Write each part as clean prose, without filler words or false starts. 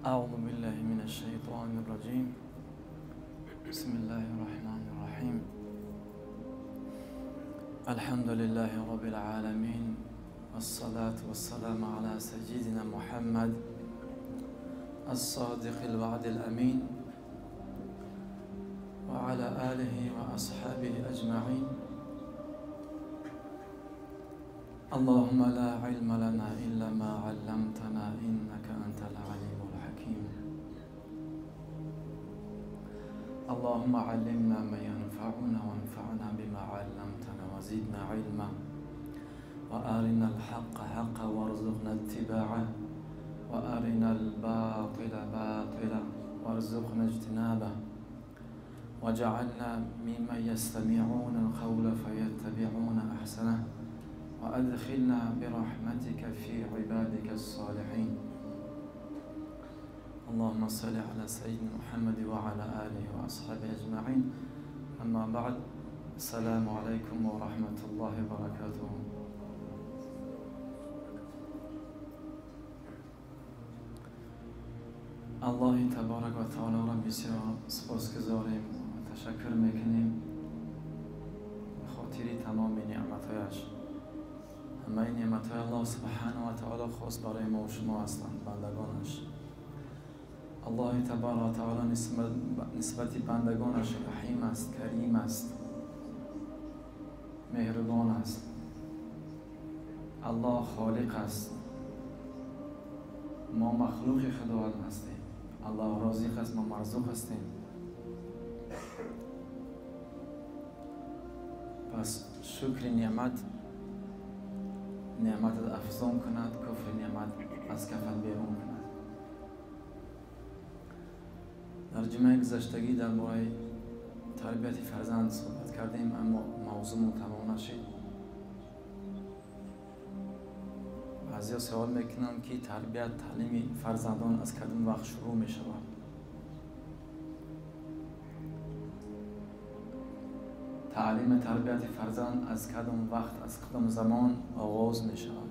أعوذ بالله من الشيطان الرجيم. بسم الله الرحمن الرحيم. الحمد لله رب العالمين، والصلاة والسلام على سيدنا محمد الصادق الوعد الأمين، وعلى آله وأصحابه أجمعين. اللهم لا علم لنا إلا ما علمتنا إنك أنت العليم الحكيم. اللهم علمنا ما ينفعنا وانفعنا بما علمتنا وزدنا علما، وأرنا الحق حقا وارزقنا اتباعه، وأرنا الباطل باطلا وارزقنا اجتنابه، وجعلنا ممن يستمعون القول فيتبعون أحسنه، وأدخلنا برحمتك في عبادك الصالحين. اللهم صل على سيدنا محمد وعلى آله وأصحابه أجمعين. أما بعد، السلام عليكم ورحمة الله وبركاته. الله تبارک و تعالی را بسیار سپاسگزاریم و تشکر میکنیم به خاطر تمام نعمتهایش. همه نعمتهای الله سبحانه و تعالی خاص برای ما و شما هستند، بندگانش. الله تبارک و تعالی نسبت بندگانش رحیم است، کریم است، مهربان است. الله خالق است، ما مخلوق خداوند هستیم. الله رازق است، ما مرزوق هستیم. پس شکر نعمت افزون کند، کفر نعمت از کفت بیرون کند. در جمعه گذشتگی درباره تربیت فرزند صحبت کردیم، اما موضوع تمام نشد. بعضیا سوال میکنن که تربیت، تعلیم فرزندان از کدام وقت شروع می شود؟ تعلیم تربیت فرزند از کدام وقت، از کدام زمان آغاز می شود؟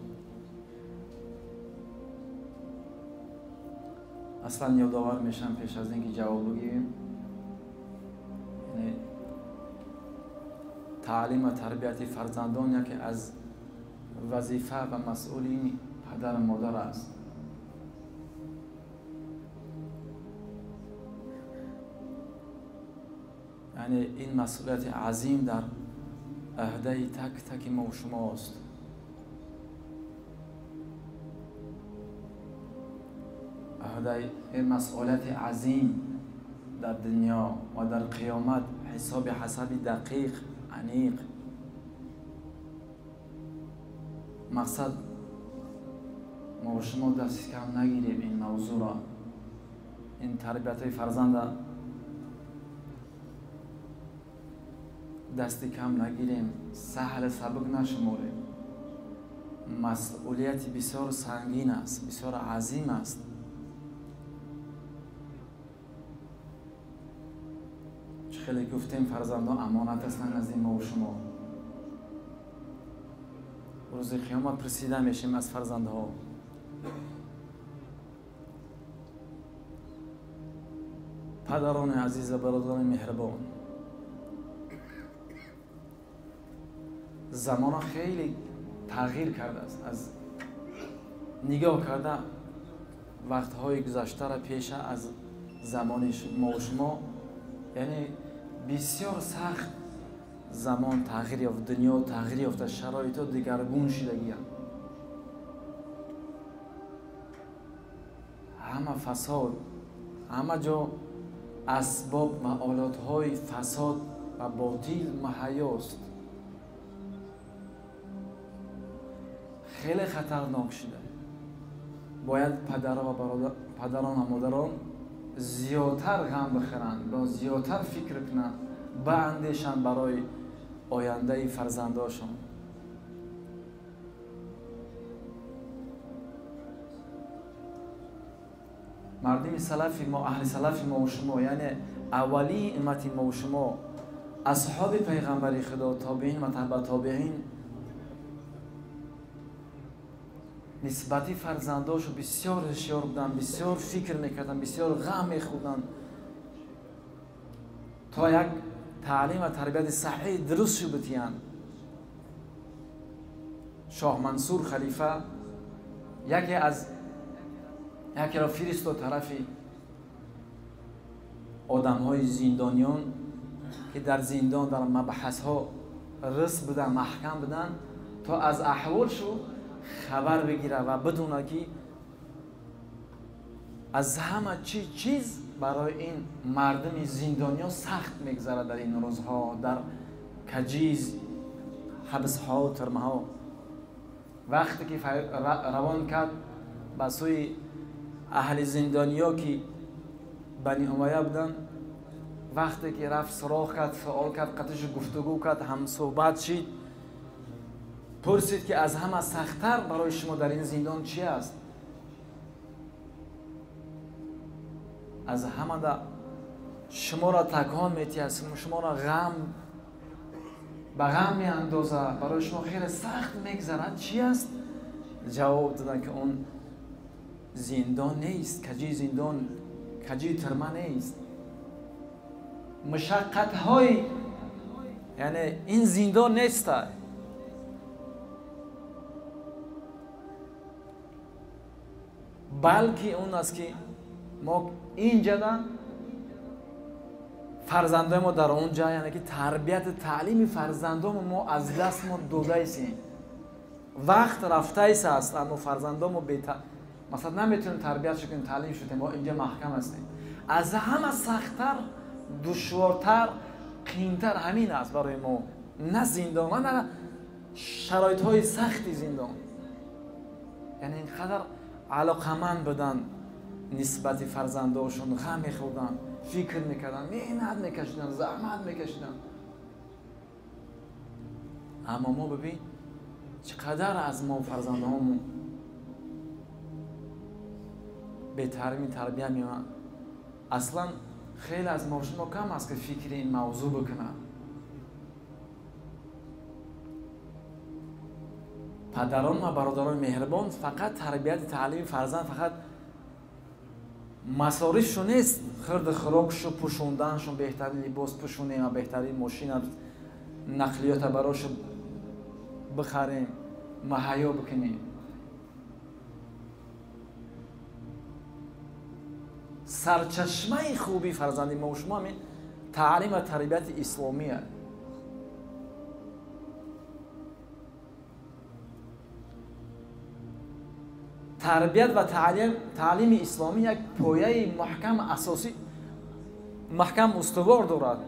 اصلا یادآور میشم پیش از اینکه جواب بگیم، یعنی تعلیم و تربیت فرزندان یکی از وظیفه و مسئولین پدر و مادر است. یعنی این مسئولیت عظیم در عهده تک تک ما و شماست. عهده این مسئولیت عظیم در دنیا و در قیامت حساب دقیق، عمیق. مقصد ما و شما دست کم نگیریم این موضوع را، این تربیت فرزند دست کم نگیریم، سهل سبک نشماریم. مسئولیت بسیار سنگین است، بسیار عظیم است. خیلی گفتیم فرزندان امانت هستند از ما و شما. روز قیامت پرسیده میشیم از فرزندها. پدران عزیز و برادران مهربان، زمان خیلی تغییر کرده است. از نگاه کرده وقتهای گذشته را پیش از زمان ما و شما، یعنی بسیار سخت زمان تغییر یافت، دنیا تغییر یافت، شرایط دیگرگون شدگی. همه فساد، همه جا اسباب و آلاتهای فساد و باطل مهیاست. خیلی خطرناک شده. باید پدران و مادران زیادتر غم بخورند و زیادتر فکر کنند، باندیشند برای آینده فرزنداشون. مردم سلف ما، اهل سلف ما و شما، یعنی اولی امت ما و شما، اصحاب پیغمبر خدا، تابعین و تبع تابعین، نسبتی فرزنداشو بسیار هوشیار بودن، بسیار فکر میکردن، بسیار غم میخوردن تا یک تعلیم و تربیت صحیح درست شو بتیان. شاه منصور خلیفه یکی را فرستاد طرفی آدم های زندانیان که در زندان در مبحث ها رس بودن، محکم بودن، تا از احوالشو خبر بگیره و بدونه که از همه چیز برای این مردم زندانیا سخت میگذره در این روزها، در کجیز حبس ها و ترمه ها. وقتی که روان کرد به سوی اهل زندانیا که بنی امیه بودن، وقتی که رفت سراغ کرد، سوال کرد، قطعش گفتگو کرد، هم صحبت شد، پرسید که از همه سخت‌تر برای شما در این زندان چی است؟ از همه شما را تکان می‌دهد، شما را به غم می‌اندازه، برای شما خیلی سخت می‌گذرد، چی است؟ جواب دادن که اون زندان نیست، کجی زندان، کجی ترمه نیست، مشقت‌های، یعنی این زندان نیست، بلکه اون است که ما اینجا فرزندای ما در اونجا، یعنی که تربیت تعلیم فرزندای ما از دست ما داده ایستیم. وقت رفته است، اما فرزندای ما مثلا نمیتونیم تربیتش کنیم، تعلیم شدیم، ما اینجا محکم هستیم. از همه سخت‌تر، دشوارتر، قیمتر همین است برای ما، نه زندان، نه شرایط های سخت زندان. یعنی اینقدر علاقمند بدن نسبت فرزنداشون، غم میخوردن، فکر میکردن، محنت میکشیدن، زحمت میکشیدن. اما ما ببین چقدر از ما فرزندهامون به تربیت میمونن. اصلا خیلی از ما کم است که فکر این موضوع بکنن. پدران و برادران مهربان فقط تربیت تعلیم فرزند فقط مصارفشون نیست، خرد خوراکشو، پوشوندنشون، بهترین لباس پوشونیم و بهترین ماشین نقلیات براشو بخریم، مهیا بکنیم. سرچشمه خوبی فرزندی ما و شما همین تعلیم و تربیت اسلامیه. تربیت و تعلیم اسلامی یک پایه محکم اساسی، محکم استوار دارد.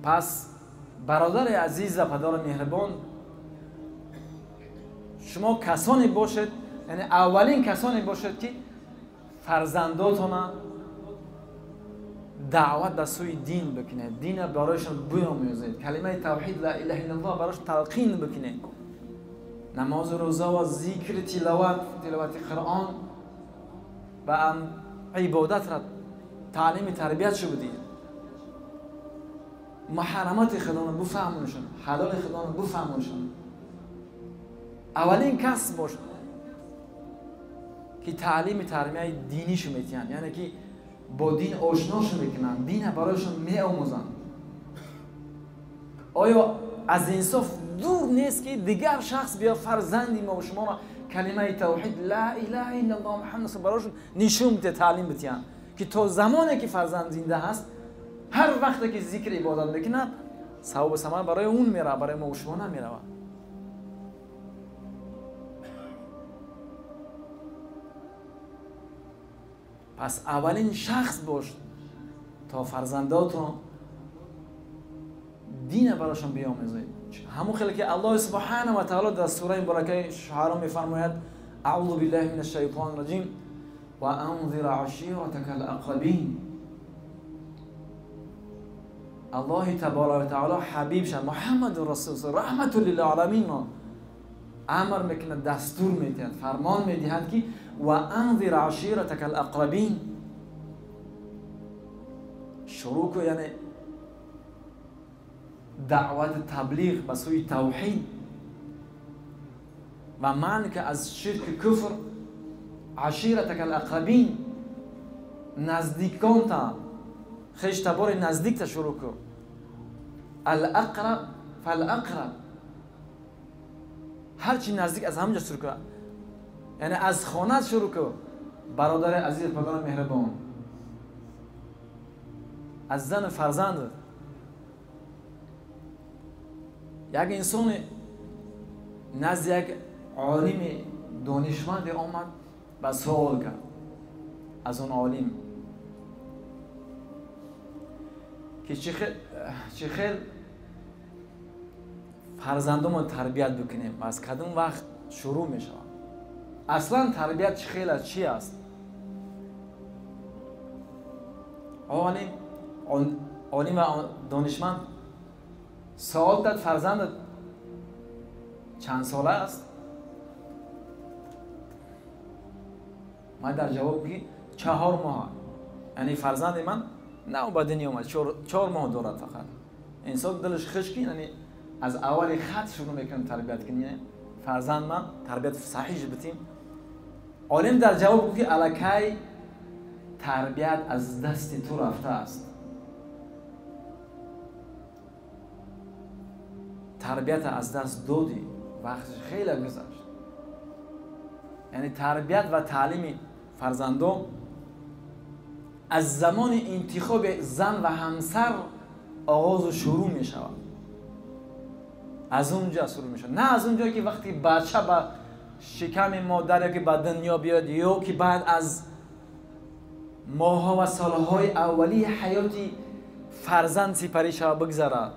پس برادر عزیز و پدر مهربان، شما کسانی باشید، یعنی اولین کسانی باشید که فرزنداتون دعوت به سوی دین بکنید، دین برایشان بیاموزید، کلمه توحید لا اله الا الله براش تلقین بکنید، نماز روزه و ذکر تلاوت قرآن و عبادت را تعلیم تربیت شو بدید. محرمات خدا را بفهمونشون، حلال خدا را بفهمونشون. اولین کس باش که تعلیم تربیت دینی شو میتین، یعنی که با دین آشناشون میکنن، دین برایشون میآموزن. آیا از انصاف دور نیست که دیگر شخص بیا فرزندی ما و شما را کلمه توحید لا اله الا الله محمد رسول برایشون نشون بده، تعلیم بتین که تا زمانی که فرزند زنده هست، هر وقتی که ذکر عبادت بکنه، ثواب ثمر برای اون میره، برای ما و شما نمیره. پس اولین شخص باش تا فرزنداتون دین براشون بیاموزید. همون خیلی که الله سبحانه و تعالی در سوره مبارکه شعرا میفرماید اعوذ بالله من الشیطان الرجیم و انذر عشیرتک الاقربین. الله تبارک و تعالی حبیبش محمد رسول رحمت للعالمین امر میکنه، دستور میدهد، فرمان میدهد که و انذر عشیرتک الاقربین. شروع کو، یعنی دعوت تبلیغ به سوی توحید و منع که از شرک کفر، عشیرتک الاقربین، نزدیکان تا خیش تبار نزدیک تا شروع کن. الاقرب فالاقرب، هرچی نزدیک از همونجا شروع کن، یعنی از خانه شروع کن. برادر عزیز پدر مهربان، از زن فرزند، یک انسان نزد یک عالم دانشمند آمد و سوال کرد از اون عالم که چه خیل فرزندمون تربیت بکنیم و از کدوم وقت شروع می شود؟ اصلا تربیت چه خیل از چی است؟ عالم و دانشمند سوال داد فرزندت چند ساله است؟ من در جواب بگی 4 ماه، یعنی فرزند من نه به دنیا اومد، 4 ماه دارد فقط. انسان دلش خشکی، یعنی از اول خط شروع میکنم تربیت کنیم. فرزند من تربیت صحیح بتیم. عالم در جواب بگی الکی تربیت از دست تو رفته است. تربیت از دست دادی، وقتش خیلی گذشت. یعنی تربیت و تعلیم فرزندان از زمان انتخاب زن و همسر آغاز و شروع می شود. از اونجا شروع می شود، نه از اونجا که وقتی بچه با شکم مادر که به دنیا بیاد یا که بعد از ماها و سالهای اولی حیاتی فرزند سپری شود بگذره،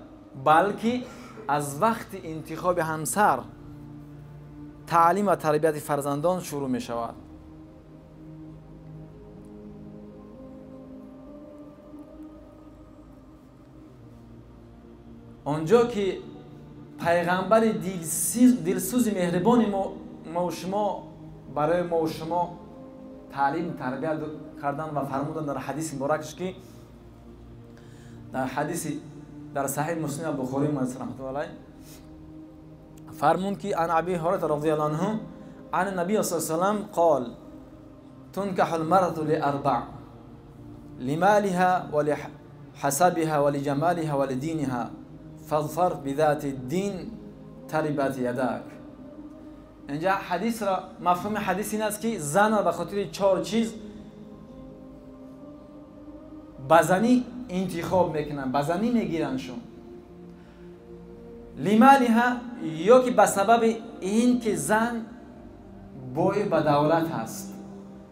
بلکه از وقت انتخاب همسر تعلیم و تربیت فرزندان شروع می شود. آنجا که پیغمبر دلسوز مهربان ما و شما برای ما و شما تعلیم تربیت کردن و فرمودن در حدیث مبارکش که در حدیث در صحیح مسلم بخاری رحمة الله علیه فرمود که عن ابی هریره رضی الله عنه عن النبي صلی الله علیه و سلم قال تنكح المرأة لأربع لمالها ولحسبها ولجمالها ولدينها فاظفر بذات الدين تربت يداك. اینجا حدیث را مفهوم حدیث این است که زن را به خاطر 4 چیز بزنی انتخاب میکنن، بزنی میگیرنشون. لمالها، یا که به سبب این که زن بوی به دولت است،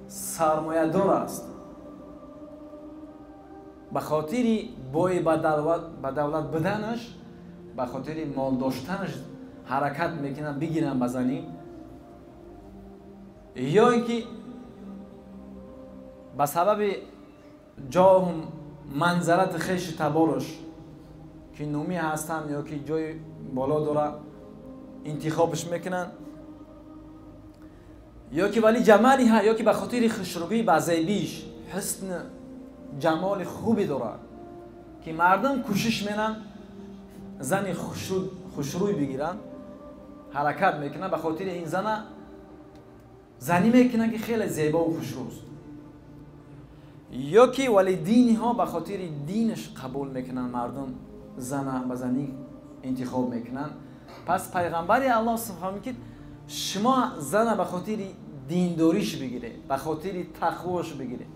سرمایه دار است، به خاطر بوی به دولت بدنش، به خاطر مال داشتنش حرکت میکنن بگیرن بزنی. یا اینکه به سبب جاه منظرت خیش تبارش که نومی هستن یا که جای بالا داره انتخابش میکنن. یا که ولی جمالی ها، یا که به خاطر خوشرویی به زیبیش، حسن جمال خوبی داره که مردم کوشش میکنن زنی خوشروی بگیرن، حرکت میکنن به خاطر این زنی میکنن که خیلی زیبا و خوشروست. یا که ولی دینی ها، به خاطر دینش قبول میکنن مردم زن به زنی انتخاب میکنن. پس پیغمبر الله سبحانه که شما زن به خاطر دینداریش بگیره، به خاطر تقواش بگیره،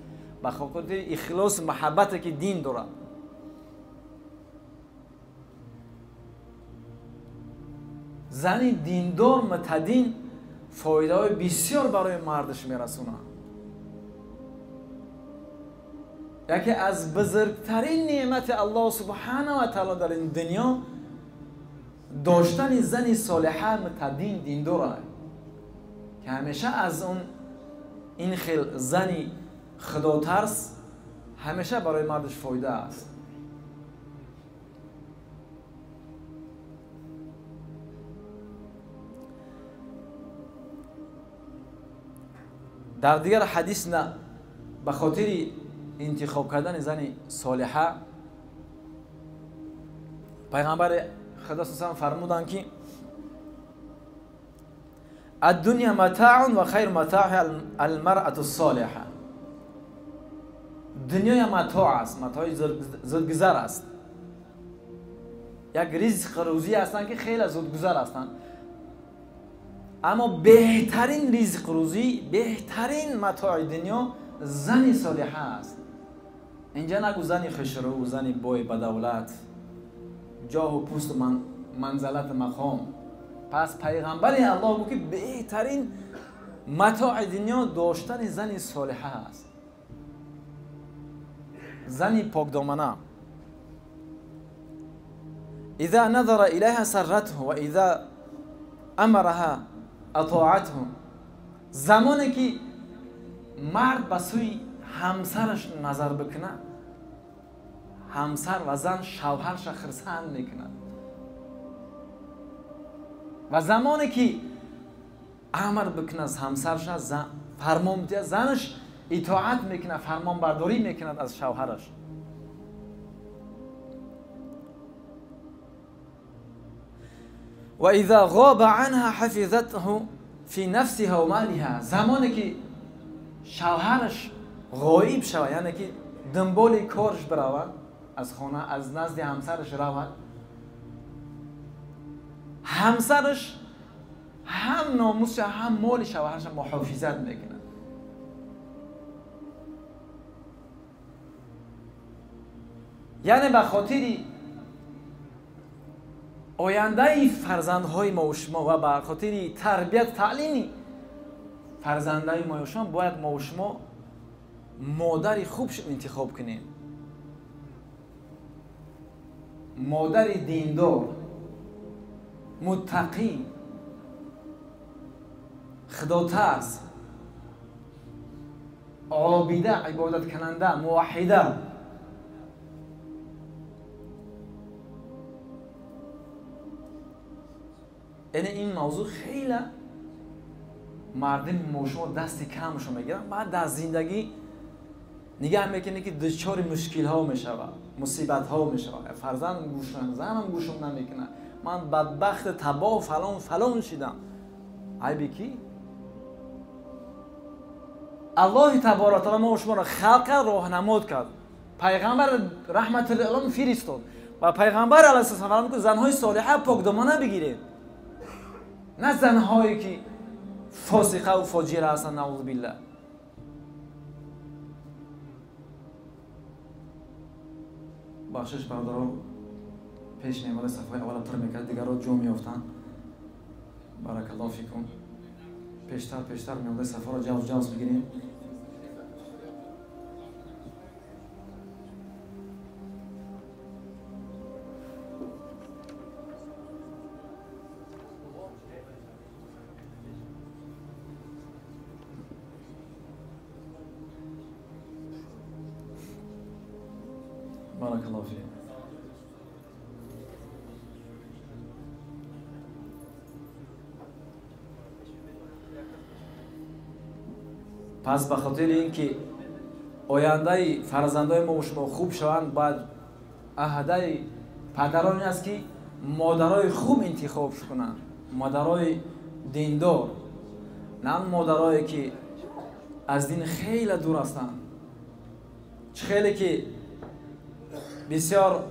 به خاطر اخلاص محبت که دین داره. زن دیندار متدین فایده های بسیار برای مردش میرسونه. یکی از بزرگترین نعمت الله سبحانه و تعالی در این دنیا داشتن زنی صالحه متدین دینداره که همیشه از اون این خیل زنی خدا ترس همیشه برای مردش فایده است. در دیگر حدیث نه به خاطر انتخاب کردن زن صالحه پیغمبر خدا صلی الله علیه و فرمودند که الدنیا متاع و خیر متاع المرأة الصالحه. دنیا متاع است، متاع زودگذر است. یک رزق روزی هستند که خیلی زودگذر هستند، اما بهترین رزق روزی، بهترین متاع دنیا زن صالحه است. اینجا نگو زنی خوشرو، زنی بوی بدولت، جاه و پوست و منزلت مقام. پس پیغمبر الله گفت که بهترین متاع دنیا داشتن زن صالحه است، زنی پاک دامنه. اذا نظر الیها سرته و اذا امرها اطاعته. زمانی که مرد به سوی همسرش نظر بکنه، همسر و زن شوهرش خرسند میکنند. و زمانی که امر بکنه از همسرش، فرمان میده، زنش اطاعت میکنه، فرمان برداری میکند از شوهرش. و اذا غاب عنها حفظته فی نفسها و مالها. زمانی که شوهرش غایب شود، یعنی که دنبال کارش برود، از خانه از نزد همسرش رود، همسرش هم ناموسش هم مال شوهرش محافظت میکنه. یعنی به خاطر آینده فرزندهای ما و شما و به خاطر تربیت تعلیم فرزندهای ما و شما باید ما و شما مادری خوب انتخاب کنیم، مادر دیندار، متقی، خداترس، عابده، عبادت کننده، موحده. این موضوع خیلی مردم ما شما دست کمشو میگیرن، بعد در زندگی نگاه میکنه که دچار مشکل ها میشود، مصیبت ها میشود، فرزند گوشم، زنم گوشم نمیکنه، من بدبخت تباه فلان شدم. عیبی کی؟ الله تبارک و تعالی ما شما را خلق کرد، راهنمود کرد، پیغمبر رحمت للعالمین فرستاد و پیغمبر علیه السلام فرمود که زنهای صالحه پاک دامنه بگیرید، نه زنهایی که فاسقه و فاجره هستند، نعوذ بالله. بخشش برادران پیش می‌آمد صفحه اول پر می‌کرد، دیگر رو جو می‌افتند. بارک الله فیکم. پیشتر می‌آمد صفحه رو جوز بگیریم. بارک الله فیک. پس به خاطر اینکه آینده فرزندای ما و شما خوب شوند، باید عهده پدران است که مادرای خوب انتخاب کنند، مادرای دیندار، نه مادرایی که از دین خیلی دور هستند. خیلی که بسیار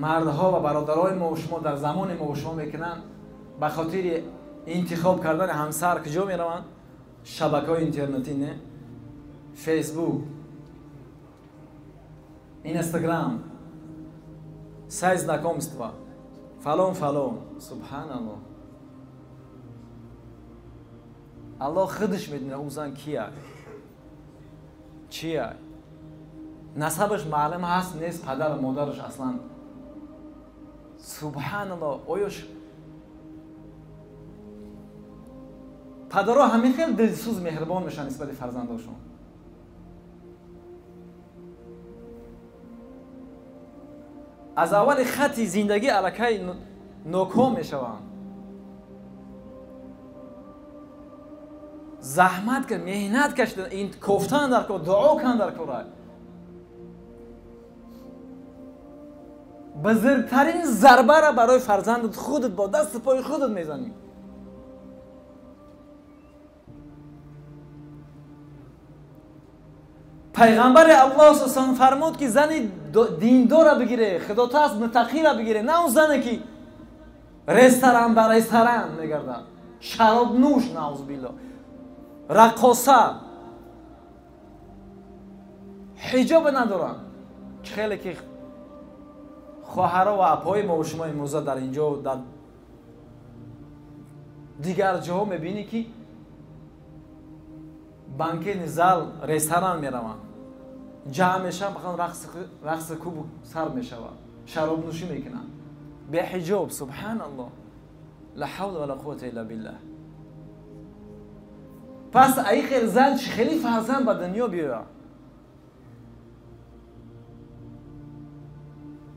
مردها و برادرای ما و شما در زمان ما و شما میکنن، به خاطر انتخاب کردن همسر کجا میروند؟ شبکه‌های اینترنتی، نه؟ فیسبوک، اینستاگرام، سایز ناکامستوا، فلان. سبحان الله. الله خودش میدونه اون زن کیه، چیه، نسبش معلوم هست نیست، پدر و مادرش اصلا. سبحان الله. آیاش پدرها همین خیلی دلسوز مهربان میشن نسبت به فرزنداشون. از اول خط زندگی الکی ناکام میشوند. زحمت کرد، مهنت کشیدن، این کوفتن در کار، دعا کردن در کار، بزرگترین ضربه را برای فرزندت خودت با دست پای خودت میزنی. پیغمبر الله صلی الله علیه و فرمود که زن دیندار را بگیره، خداطاس متقی را بگیره، نه اون زنی که رستوران به رستوران میگرده، شراب نوش، نعوذ بالله، رقاصه، حجاب ندارن. خیلی که خواهرها و اپای ما و شما امروزه در اینجا و در دیگر جاها میبینی که بانک زال رستوران میروند، جمع میشن، بخوان رقص کوب سر میشود، شراب نوشی میکنن به حجاب. سبحان الله، لا حول ولا قوة الا بالله. پس ای خیر زن چه خیلی فرزند به دنیا بیاره.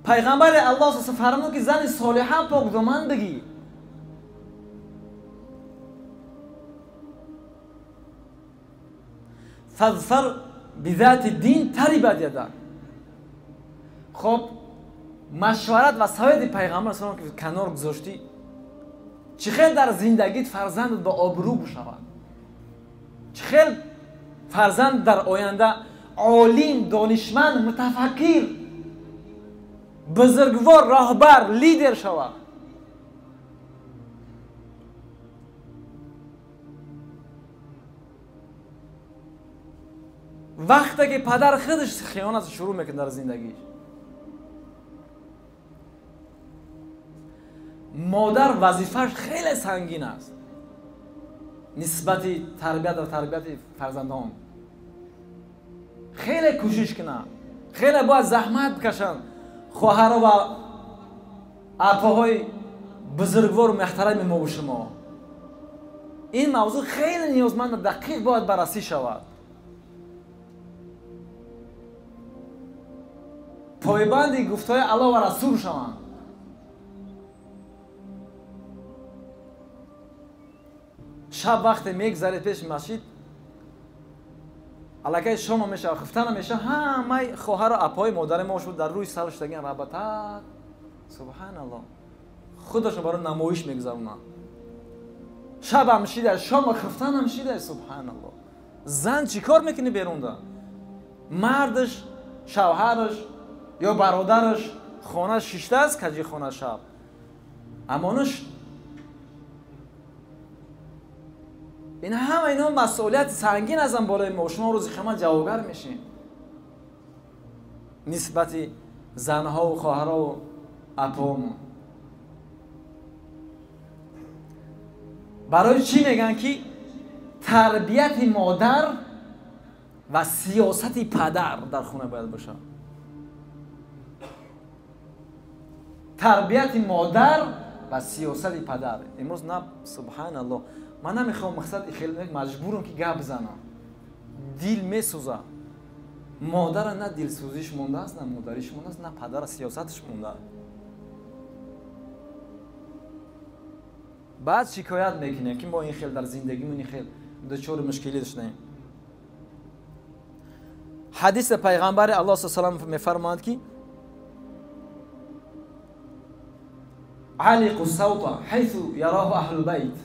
پیغمبر الله صلی الله علیه و فرمود که زن صالحه پاک دامن بگی. فظفر بذات الدین تربت یدک. خب مشورت و سوید پیغمبر صلی الله علیه و که کنار گذاشتی، چه خیلی در زندگیت فرزندت با آبرو بشود، چه خیلی فرزند در آینده عالم، دانشمند، متفکر، بزرگوار، راهبر، لیدر شود. وقتی که پدر خودش خیانت شروع میکنه در زندگیش، مادر وظیفه‌اش خیلی سنگین است نسبت تربیت و تربیت فرزندان. خیلی کوشش کنه، خیلی باید زحمت بکشن. خواهر و اپاهای بزرگوار و محترم ما و شما، این موضوع خیلی نیازمند دقیق باید بررسی شود. پایبند گفتهای الله و رسول شوند. شب وقت میگذره پیش مسجد، علاقه شما میشه، خفتن میشه، همه خواهر و اپای مادر ما شد در روی سرش دگین ربطت. سبحان الله، خودشون برای نمایش میگذارونن. شب هم شیده، شام خفتن هم شیده. سبحان الله، زن چی کار میکنی بیرون ده؟ مردش، شوهرش یا برادرش خانهش شیشته است، کجی خانه شب امانش. این همه اینا مسئولیت سنگین ازم بالای ما. شما روز قیامت جوابگر میشین نسبت زنها و خواهرها و اپامون. برای چی میگن که تربیت مادر و سیاست پدر در خونه باید باشه؟ تربیت مادر و سیاست پدر. امروز نه، سبحان الله، من نمیخوام مقصد خیلی مجبورم که گپ بزنم، دل میسوزه. مادر نه دلسوزیش مونده است، نه مادریش مونده است، نه پدر سیاستش مونده. بعد شکایت میکنیم که ما این خیلی در زندگیمون این خیلی دچار مشکلی داشتیم. حدیث پیغمبر الله صلی الله علیه و سلم میفرماید که علق الصوت حيث يراه اهل البيت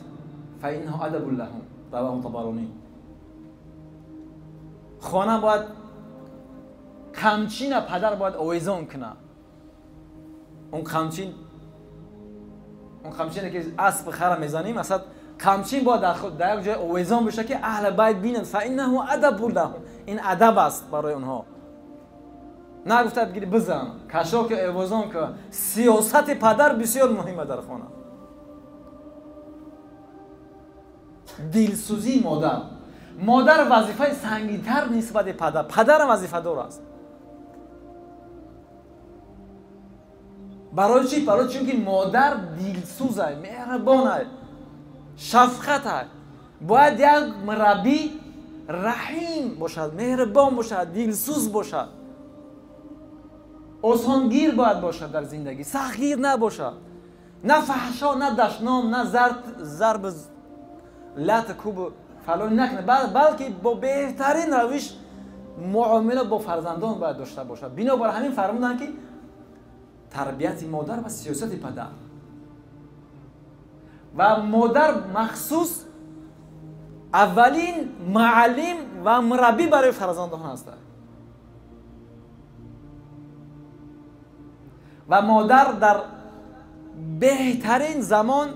فانه ادب لهم، رواه طبرانی. خانه باید کمچین پدر باید آویزان کنه. اون کمچینی که اسب خر میزنیم، مثلا کمچین باید در یک جای آویزان بشه که اهل بیت بینن. فانه ادب لهم، این ادب است برای اونها. نگفته بگیری بزن، کشا که آویزان که. سیاست پدر بسیار مهمه در خانه. دلسوزی مادر. مادر وظیفه سنگین‌تر نسبت پدر. پدر وظیفه دار است. برای چی؟ برای چون که مادر دلسوز است، مهربان است، شفقت است. باید یک مربی رحیم باشد، مهربان باشد، دلسوز باشد. آسانگیر باید باشد در زندگی، سختگیر نباشد. نه فحشا، نه دشنام، نه ضرب لط کوب فلان نکنه، بلکه با بهترین روش معامله با فرزندان باید داشته باشد. بنابراین همین فرمودن که تربیت مادر و سیاست پدر. و مادر مخصوص اولین معلم و مربی برای فرزندان است. و مادر در بهترین زمان،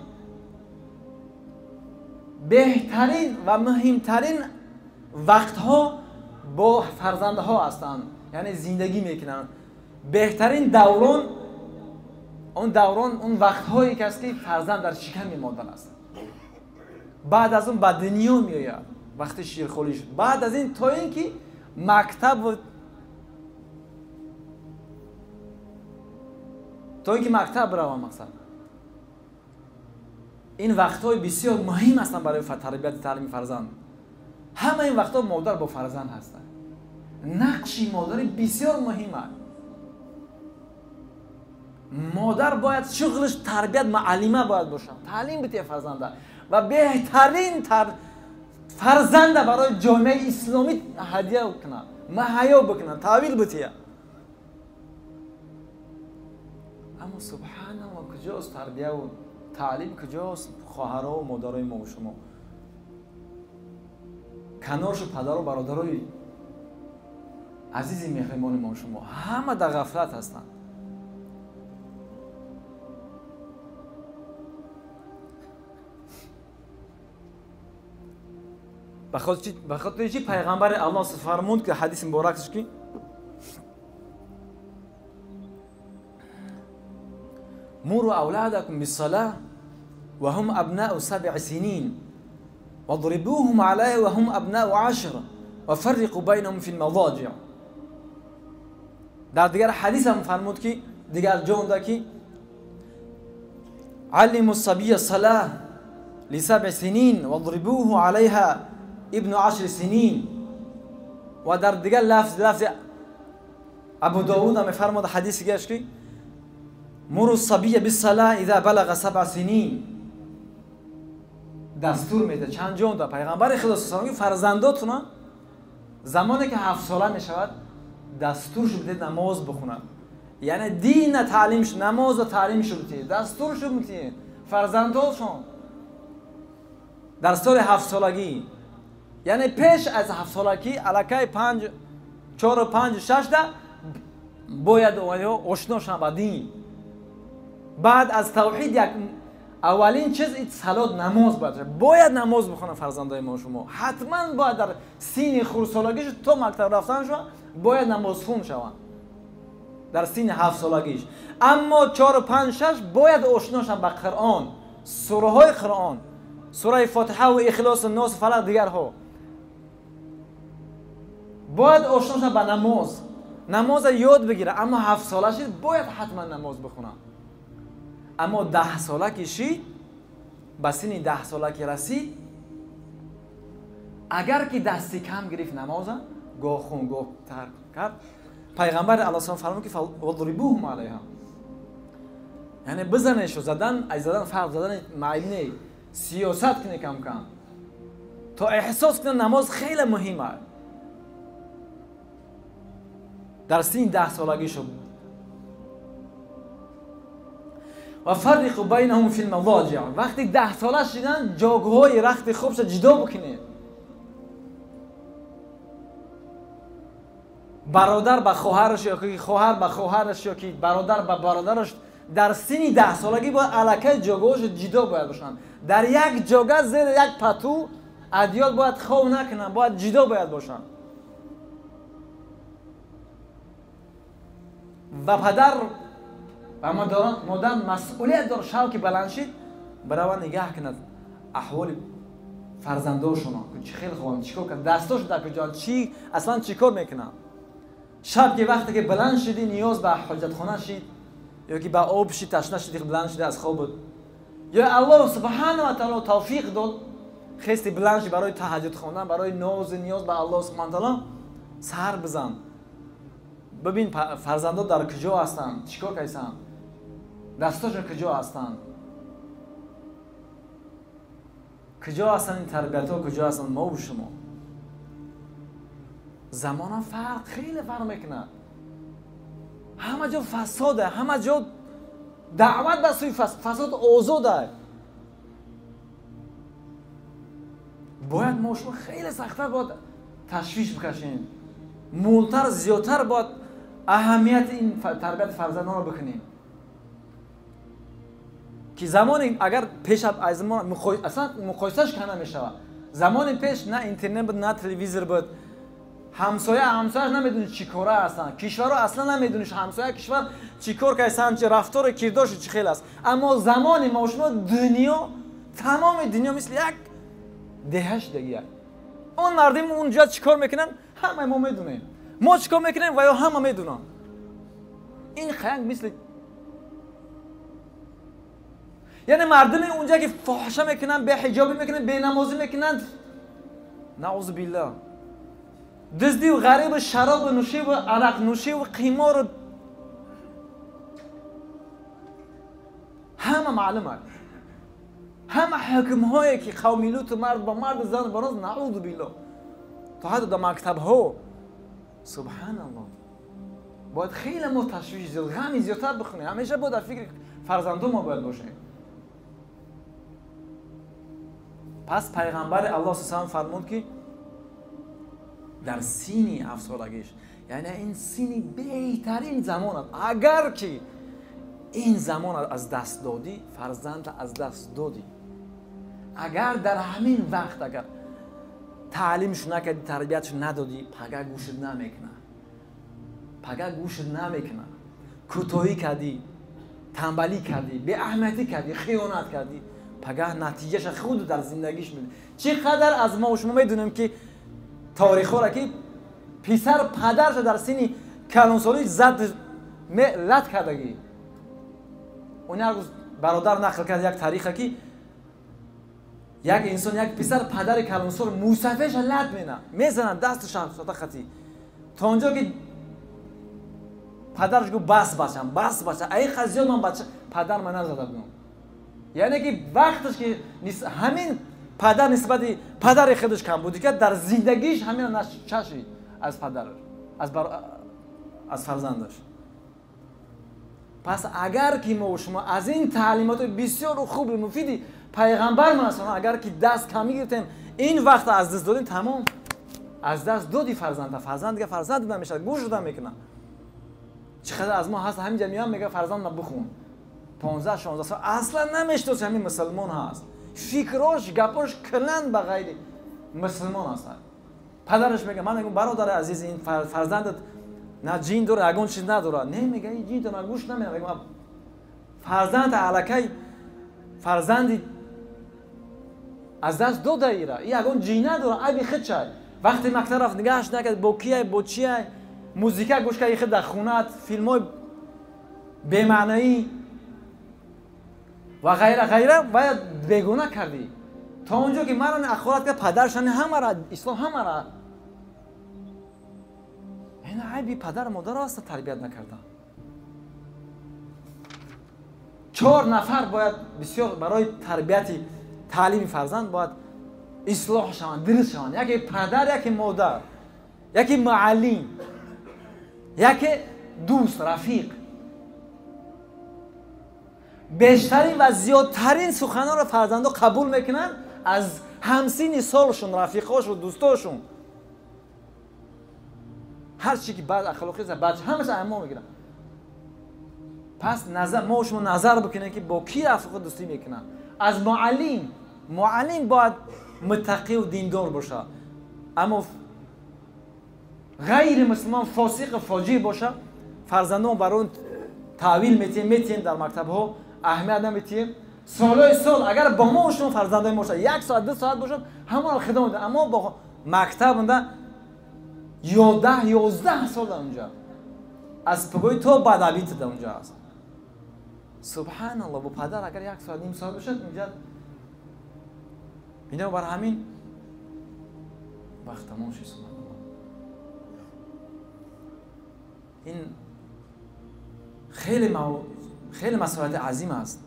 بهترین و مهمترین وقتها با فرزندها هستند، یعنی زندگی میکنند. بهترین دوران اون وقتهایی که است که فرزند در شکم مادر است. بعد از اون به دنیا میآید وقتی شیرخواری شد. بعد از این تا اینکه مکتب بروم مقصد. این وقت‌های بسیار مهم هستند برای تربیت تعلیم فرزند. همه این وقت‌ها مادر با فرزند هستند. نقش مادر بسیار مهم است. مادر باید شغلش تربیت معلمه باید باشه. تعلیم بده فرزنده و بهترین فرزنده برای جامعه اسلامی هدیه کنه، مهیا بکنه، تحویل بده. اما سبحان الله کجاست تربیت و تعلیم؟ کجاست خواهرها و مادرای ما و شما؟ کنارش پدر و برادرای عزیز مهربان ما و شما همه در غفلت هستند. بخاطر چی پیغمبر الله فرمود که حدیث مبارکش کی مروا اولادکم بالصلاة وهم ابناء 7 سنين واضربوهم عليه وهم ابناء 10 وفرقوا بينهم في المضاجع. در دیگر حدیث هم فرمود که دیگر جا ده که علموا الصبي الصلاة ل7 سنين واضربوه عليها ابن 10 سنين. و در دیگر لفظ ابو داود هم فرمود حدیثی گشت که مروا الصبي بالصلاة اذا بلغ 7 سنين. دستور میده چند جا ده پیغمبر خدا صلی الله علیه و فرزنداتون زمانی که 7 ساله میشود دستورش بده نماز بخونن. یعنی دین تعلیمش، نماز و تعلیمش بده، دستورش بده فرزنداتون در سال 7 سالگی. یعنی پیش از 7 سالگی الکی 4 و 5 6 ده باید آشنا شن با دین. بعد از توحید یک اولین چیز صلات، نماز باید نماز بخونن فرزندای ما شما. حتما باید در سین خردسالگیش تا مکتب رفتن شو باید نماز خون شوند در سین 7 سالگیش. اما 4 و 5 6 باید آشنا شن با قرآن، سوره های قرآن، سوره فاتحه و اخلاص و ناس و فلق دیگرها. باید آشنا شن با نماز یاد بگیره. اما 7 سالش باید حتما نماز بخونه. اما 10 ساله که شید، به سن 10 ساله که رسید، اگر که دستی کم گرفت نماز گاه خون گاه ترک کرد، پیغمبر علیه السلام فرمود که واضربوهم علیها، یعنی بزنش و زدن از زدن فرق زدن معنی سیاست کنه کم تا احساس کنه نماز خیلی مهمه. در سن 10 سالگی شد و فرق بینهم فی المضاجع. وقتی 10 ساله شدن جاگهای رخت خوبش جدا بکنه. برادر با خواهرش یا که خواهر با خواهرش یا که برادر با برادرش در سن 10 سالگی باید الکی جاگهاش جدا باید باشن. در یک جاگه زیر یک پتو ادیال باید خواب نکنن، باید جدا باید باشن. و پدر و مادر مسئولیت داره شب که بلند شید برای نگاه کند احوال فرزنداشون که چی خیلی خوبن، چیکار کرد، دستاش در کجا، چی اصلا چیکار میکنن. شب که وقتی که بلند شدی نیاز به حاجت خانه شید یا که به آب شید تشنه شدی بلند شدی از خواب، یا الله سبحانه و تعالی توفیق داد خستی بلند شدی برای تهجد خواندن، برای ناز نیاز به الله سبحانه و تعالی سر بزن. ببین فرزندان در کجا هستند، چیکار کردن، دستاشون کجا هستند، کجا هستند این تربیت ها، کجا هستند ما و شما. زمان خیلی فرق میکنه. همه جا فساده، همه جا دعوت به سوی فساد آزاده. باید ما شما خیلی سخت‌تر باید تشویش بکشیم، مولتر زیادتر باید اهمیت این تربیت فرزندان رو بکنیم که زمانی اگر پیش از زمان اصلا مقایسهش کنه میشه. زمان پیش نه اینترنت بود نه تلویزیون بود، همسایه نمیدونه چی کاره هستن، کشورها اصلا نمیدونش همسایه کشور چی کار کردن، چه رفتار و کردارش چی خیلی است. اما زمانی ما شما دنیا، تمام دنیا مثل یک دهش دیگه، اون مردم اونجا چیکار میکنن همه ما میدونیم، ما چیکار میکنیم و یا همه میدونن. این خنگ مثل یعنی مردم اونجا که فاحشه میکنن، به حجابی میکنن، به نمازی میکنن، نعوذ بالله، دزدی و غریب و شراب و نوشی و عرق نوشی و قیمار و همه معلومه، همه حکم هایی که قومی لوط مرد با مرد زن بناز، نعوذ بالله، تا حتی در مکتب ها. سبحان الله. باید خیلی ما تشویش زیاد، غمی زیادتر بخونیم، همیشه باید در فکر فرزندان ما باید باشیم. پس پیغمبر الله صلی الله علیه و آله فرمود که در سینی 7 سالگیش، یعنی این سینی بهترین زمان است. اگر که این زمان از دست دادی، فرزند از دست دادی. اگر در همین وقت اگر تعلیمش نکردی، تربیتش ندادی، پگه گوشت نمیکنه. کوتاهی کردی، تنبلی کردی، به اهمیتی کردی، خیانت کردی، پگه نتیجهش خود در زندگیش میده. چقدر از ما و شما میدونیم که تاریخ را که پسر پدرش در سن کلانسالی زد لط کردگی. اون هر روز برادر نقل کرد یک تاریخی که یک انسان، یک پسر پدر کلانسال موسفش لط میزنن دستش ساته خطی تا اونجا که پدرش گفت بس بچه ای خزیان من بچه پدر من نزده بودم. یعنی که وقتش که همین پدر نسبت پدر خودش کم بودی که در زندگیش همین چشی از پدرش از فرزندش. پس اگر که ما و شما از این تعلیمات بسیار خوب و مفیدی پیغمبر ما اصلا اگر که دست کمی گرفتیم، این وقت از دست دادیم، تمام از دست دادی فرزند دیگه فرزند نمیشه، گوش دادن میکنه. چقدر از ما هست همین جمعیان میگه فرزند بخون 15 16 سال اصلا نمیشناسه، همین مسلمان هست، فکراش گپاش کلن به غیر مسلمان هست. پدرش میگه من میگم برادر عزیز این فرزندت نه جین داره اگون چیز نداره، نمیگه این جین داره گوش نمیده. میگم فرزند علکی فرزندی از دست دو دایره، این اگون جین نداره ای بخد شد. وقتی مکتب رفت نگاهش نکرد با چیه موزیک گوش کرد خود در خونت، فیلمای به معنایی و غیره باید بگونه کردی تا اونجا که مرا اخوات که پدرشان همه را اسلام همه را این عیبی پدر مادر است تربیت نکردن. 4 نفر باید بسیار برای تربیت تعلیم فرزند باید اصلاح شوند، درست شوند. یکی پدر، یکی مادر، یکی معلم، یکی دوست رفیق. بیشترین و زیادترین سخنان را فرزندا قبول میکنن از همسین سالشون، رفیقاشون، دوستاشون. هر چی که بعد اخلاقی است بچه همش اما میگیرن. پس ما و شما نظر بکنید که با کی رفیق دوستی میکنن. از معلم باید متقی و دیندار باشه، اما غیر مسلمان فاسق فاجر باشه فرزندان برای تعویل میتیم در مکتب ها اهمیت نمیتیم. سال اگر با ما و شما فرزندان باشه 1 ساعت 2 ساعت باشه همون خدمت میده، اما با مکتب مونده 11 سال در اونجا از پگوی تو بدبیت در اونجا هست. سبحان الله. با پدر اگر 1 ساعت نیم ساعت باشه اینجا اینا بر همین وقت تمام شد. سبحان الله. این خیلی مسئولیت عظیم است،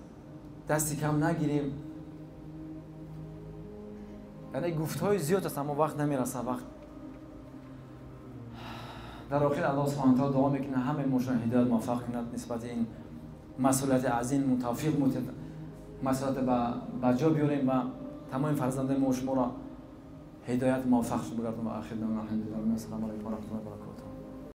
دستی کم نگیریم. یعنی گفتهای زیاد است اما وقت نمیرسه. وقت در آخر الله سبحانه و تعالی دعا میکنه همه مشون هدایت موفق کند نسبت این مسئولیت عظیم توفیق مسئولیت با جا بیاریم و تمام فرزندان ما و شما را هدایت موفق بگردیم و آخر دعوانا الحمدلله. السلام علیکم.